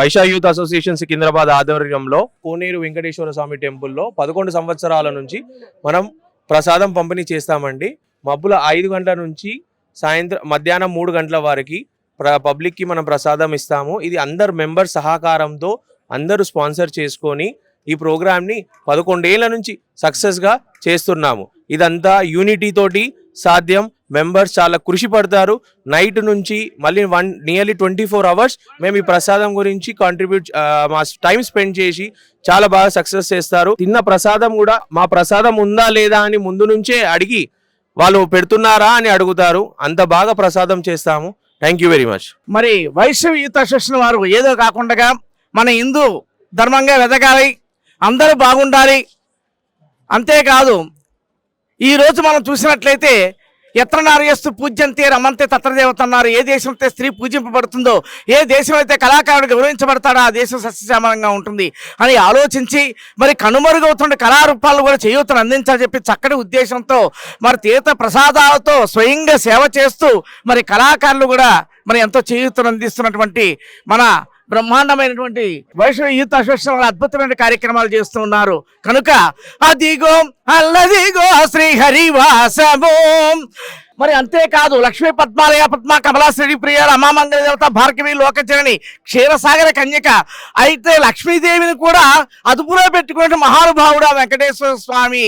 వైశాఖ youth association Secunderabad ఆధ్వర్యంలో కోనేరు వెంకటేశ్వర స్వామి టెంపుల్లో 11 సంవత్సరాల నుంచి మనం ప్రసాదం పంపిణీ చేస్తామండి. మబ్బుల 5 గంటల నుంచి మధ్యాహ్నం 3 గంటల వరకు పబ్లిక్కి మనం ప్రసాదం ఇస్తాము. ఇది అందరు మెంబర్ సహకారంతో అందరూ స్పాన్సర్ చేసుకొని ఈ ప్రోగ్రామ్ని 11 ఏళ్ల నుంచి సక్సెస్గా చేస్తున్నాము. ఇదంతా యూనిటీ తోటి సాధ్యం. మెంబర్స్ చాలా కృషి పడతారు. నైట్ నుంచి మళ్ళీ నియర్లీ 24 అవర్స్ మేము ఈ ప్రసాదం గురించి మా టైం స్పెండ్ చేసి చాలా బాగా సక్సెస్ చేస్తారు. తిన్న ప్రసాదం కూడా మా ప్రసాదం ఉందా లేదా అని ముందు నుంచే అడిగి వాళ్ళు పెడుతున్నారా అని అడుగుతారు. అంత బాగా ప్రసాదం చేస్తాము. Thank you very much. మరి వైష్ణవ యూత్ అసోసియేషన్ వారు ఏదో కాకుండా మన హిందూ ధర్మంగా వెదగాలి, అందరూ బాగుండాలి. అంతేకాదు ఈరోజు మనం చూసినట్లయితే ఎత్ర నార్యస్తు పూజ్యంతే రమంతే తత్రదేవత అన్నారు. ఏ దేశం అయితే స్త్రీ పూజింపబడుతుందో, ఏ దేశం అయితే కళాకారుడు గౌరవించబడతాడో ఆ దేశం సస్యశ్యామలంగా ఉంటుంది అని ఆలోచించి మరి కనుమరుగవుతున్న కళారూపాలు కూడా చేయూతను అందించాలని చెప్పి చక్కటి ఉద్దేశంతో మరి తీర్థ ప్రసాదాలతో స్వయంగా సేవ చేస్తూ మరి కళాకారులు కూడా మరి ఎంతో చేయూతను అందిస్తున్నటువంటి మన బ్రహ్మాండమైనటువంటి వైష్ణవ యూత్ అసోసియేషన్ అద్భుతమైన కార్యక్రమాలు చేస్తూ ఉన్నారు. కనుక అదిగో అల్లదిగో శ్రీహరివాసమో. మరి అంతేకాదు లక్ష్మీ పద్మాలయ పద్మ కమలాశ్రీ ప్రియ రమామంగళ దేవత భార్గవి లోకచరణి క్షీరసాగర కన్యక అయితే లక్ష్మీదేవిని కూడా అదుపులో పెట్టుకునే మహానుభావుడు వెంకటేశ్వర స్వామి.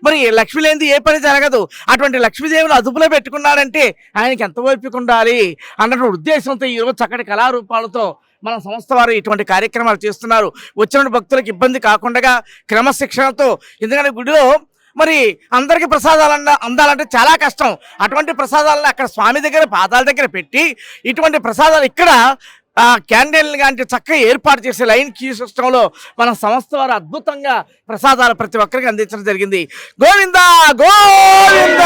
మరి లక్ష్మి లేనిది ఏ పని జరగదు. అటువంటి లక్ష్మీదేవిని అదుపులో పెట్టుకున్నాడంటే ఆయనకి ఎంత ఓపిక ఉండాలి అన్నటువంటి ఉద్దేశంతో ఈరోజు చక్కటి కళారూపాలతో మన సంస్థ వారు ఇటువంటి కార్యక్రమాలు చేస్తున్నారు. వచ్చిన భక్తులకు ఇబ్బంది కాకుండా క్రమశిక్షణతో, ఎందుకంటే గుడిలో మరి అందరికీ ప్రసాదాలు అందాలంటే చాలా కష్టం. అటువంటి ప్రసాదాలను అక్కడ స్వామి దగ్గర పాదాల దగ్గర పెట్టి ఇటువంటి ప్రసాదాలు ఇక్కడ క్యాండిల్ లాంటి చక్కగా ఏర్పాటు చేసే లైన్ క్యూ సిస్టంలో మన సంస్థ వారు అద్భుతంగా ప్రసాదాలు ప్రతి ఒక్కరికి అందించడం జరిగింది. గోవింద గోవింద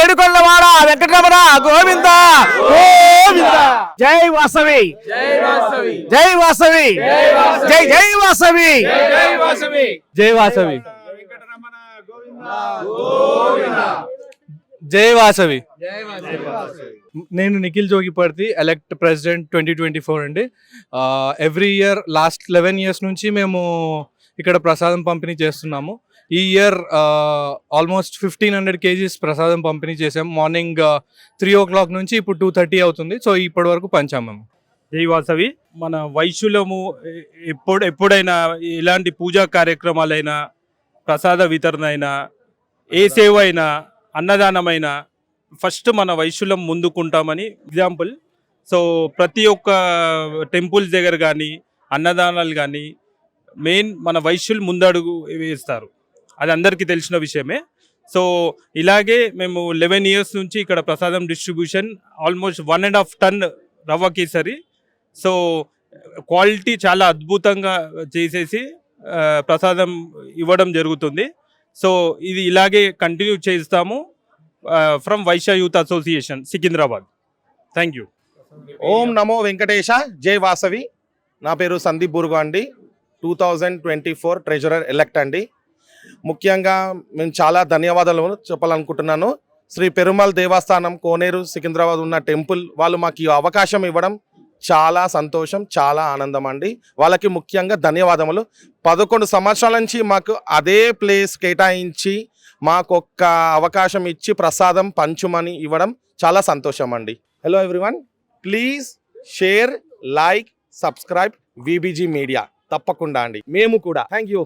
ఏడుకొండవాడ వెంకటరమణ గోవింద గోవింద. జై వాసవి జై వాసవి జై వాసవి జై జై వాసవి జై వాసవి జై వాసవి. నేను నిఖిల్ జోగిపర్తి, ఎలక్ట్ ప్రెసిడెంట్ 2024 అండి. ఎవ్రీ ఇయర్ లాస్ట్ 11 years నుంచి మేము ఇక్కడ ప్రసాదం పంపిణీ చేస్తున్నాము. ఈ ఇయర్ ఆల్మోస్ట్ 1500 kgs ప్రసాదం పంపిణీ చేసాం. మార్నింగ్ 3 o'clock నుంచి ఇప్పుడు 2:30 అవుతుంది. సో ఇప్పటి వరకు పంచాము మేము. జై వాసవి. మన వైశ్యులము ఎప్పుడైనా ఇలాంటి పూజా కార్యక్రమాలైనా, ప్రసాద వితరణ అయినా, ఏ సేవ అయినా, అన్నదానమైన ఫస్ట్ మన వైశ్యులం ముందుకుంటామని ఎగ్జాంపుల్. సో ప్రతి ఒక్క టెంపుల్స్ దగ్గర కానీ అన్నదానాలు కానీ మెయిన్ మన వైశ్యులు ముందడుగు వేస్తారు. అది అందరికీ తెలిసిన విషయమే. సో ఇలాగే మేము 11 years నుంచి ఇక్కడ ప్రసాదం డిస్ట్రిబ్యూషన్ ఆల్మోస్ట్ 1.5 ton రవ్వ కేసరి. సో క్వాలిటీ చాలా అద్భుతంగా చేసేసి ప్రసాదం ఇవ్వడం జరుగుతుంది. సో ఇది ఇలాగే కంటిన్యూ చేస్తాము from Vaishya youth association Secunderabad. Thank you. ఓం నమో వెంకటేశ. జై వాసవి. నా పేరు సందీప్ బుర్గో అండి. 2024 ట్రెజరర్ ఎలక్ట్ అండి. ముఖ్యంగా మేము చాలా ధన్యవాదాలు చెప్పాలనుకుంటున్నాను. శ్రీ పెరుమాళ్ దేవస్థానం కోనేరు సికింద్రాబాద్ ఉన్న టెంపుల్ వాళ్ళు మాకు ఈ అవకాశం ఇవ్వడం చాలా సంతోషం, చాలా ఆనందం అండి. వాళ్ళకి ముఖ్యంగా ధన్యవాదములు. 11 సంవత్సరాల నుంచి మాకు అదే ప్లేస్ కేటాయించి మాకు ఒక్క అవకాశం ఇచ్చి ప్రసాదం పంచుమని ఇవ్వడం చాలా సంతోషం అండి. Hello everyone, please share, like, subscribe VBG media. తప్పకుండా అండి, మేము కూడా. Thank you.